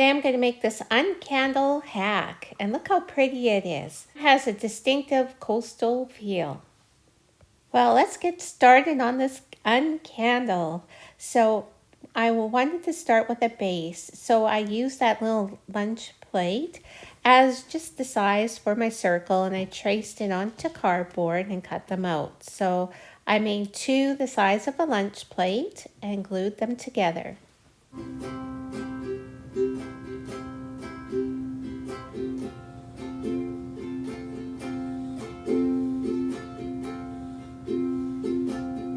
Today I'm going to make this Uncandle hack, and look how pretty it is. It has a distinctive coastal feel. Well, let's get started on this Uncandle. So I wanted to start with a base, so I used that little lunch plate as just the size for my circle, and I traced it onto cardboard and cut them out. So I made two the size of a lunch plate and glued them together.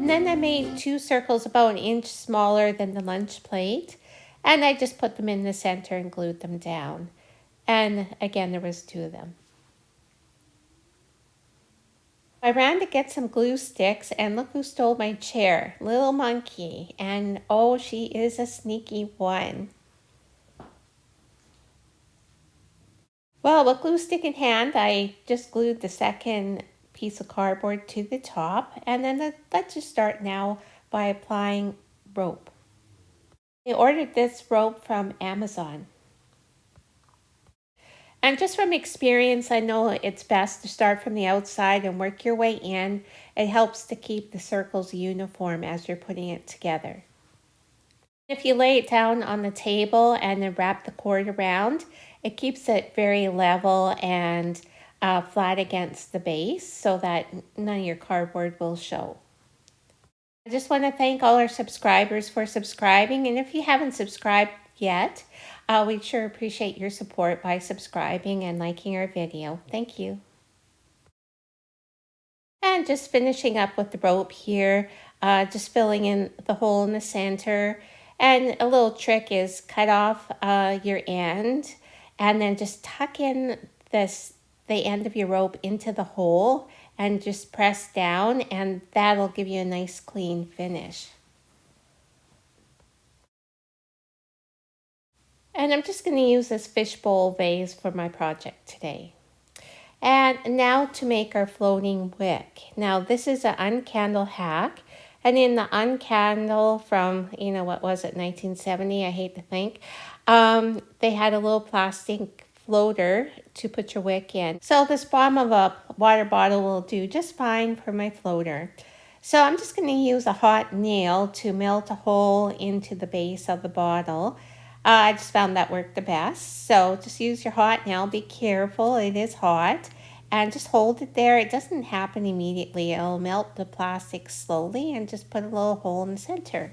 And then I made two circles about an inch smaller than the lunch plate, and I just put them in the center and glued them down. And again, there was two of them. I ran to get some glue sticks, and look who stole my chair, little monkey. And oh, she is a sneaky one. Well, with glue stick in hand, I just glued the second piece of cardboard to the top, and then let's just start now by applying rope. I ordered this rope from Amazon. And just from experience, I know it's best to start from the outside and work your way in. It helps to keep the circles uniform as you're putting it together. If you lay it down on the table and then wrap the cord around, it keeps it very level and flat against the base so that none of your cardboard will show. I just want to thank all our subscribers for subscribing, and if you haven't subscribed yet, we'd sure appreciate your support by subscribing and liking our video. Thank you. And just finishing up with the rope here, just filling in the hole in the center. And a little trick is cut off your end and then just tuck in the end of your rope into the hole and just press down, and that'll give you a nice clean finish. And I'm just going to use this fishbowl vase for my project today. And now to make our floating wick. Now this is an Uncandle hack. And in the Uncandle from, what was it, 1970, I hate to think, they had a little plastic floater to put your wick in. So this bottom of a water bottle will do just fine for my floater. So I'm just going to use a hot nail to melt a hole into the base of the bottle. I just found that worked the best. So just use your hot nail. Be careful, it is hot. And just hold it there. It doesn't happen immediately. It'll melt the plastic slowly, and just put a little hole in the center.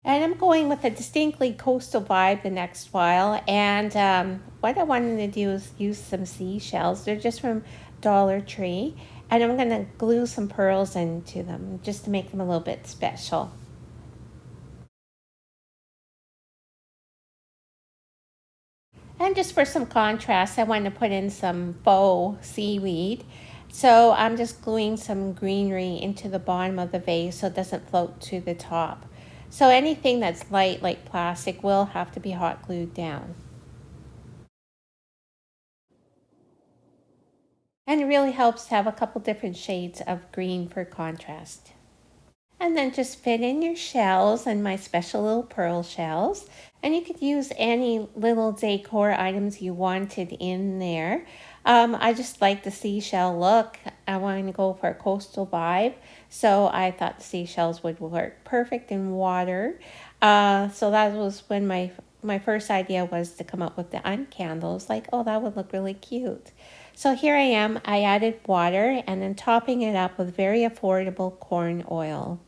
And I'm going with a distinctly coastal vibe the next while. And what I wanted to do is use some seashells. They're just from Dollar Tree. And I'm going to glue some pearls into them just to make them a little bit special. And just for some contrast, I want to put in some faux seaweed. So I'm just gluing some greenery into the bottom of the vase so it doesn't float to the top. So anything that's light, like plastic, will have to be hot glued down. And it really helps to have a couple different shades of green for contrast. And then just fit in your shells and my special little pearl shells. And you could use any little decor items you wanted in there. I just like the seashell look. I wanted to go for a coastal vibe. So I thought the seashells would work perfect in water. So that was when my first idea was to come up with the uncandles. Like, oh, that would look really cute. So here I am. I added water and then topping it up with very affordable corn oil.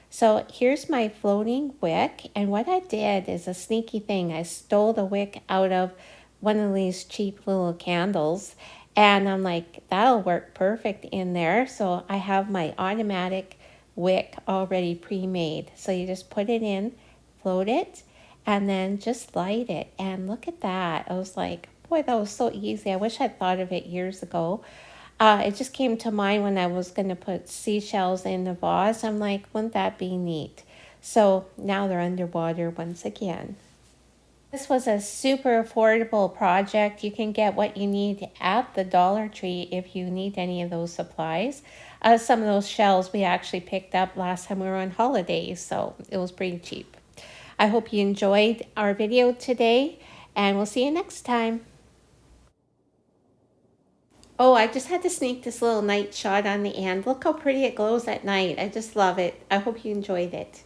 So here's my floating wick, and what I did is a sneaky thing. I stole the wick out of one of these cheap little candles, and I'm like, that'll work perfect in there. So I have my automatic wick already pre-made. So you just put it in, float it, and then just light it. And look at that. I was like, boy, that was so easy. I wish I'd thought of it years ago. It just came to mind when I was going to put seashells in the vase. I'm like, wouldn't that be neat? So now they're underwater once again. This was a super affordable project. You can get what you need at the Dollar Tree if you need any of those supplies. Some of those shells we actually picked up last time we were on holidays, so it was pretty cheap. I hope you enjoyed our video today, and we'll see you next time. Oh, I just had to sneak this little night shot on the end. Look how pretty it glows at night. I just love it. I hope you enjoyed it.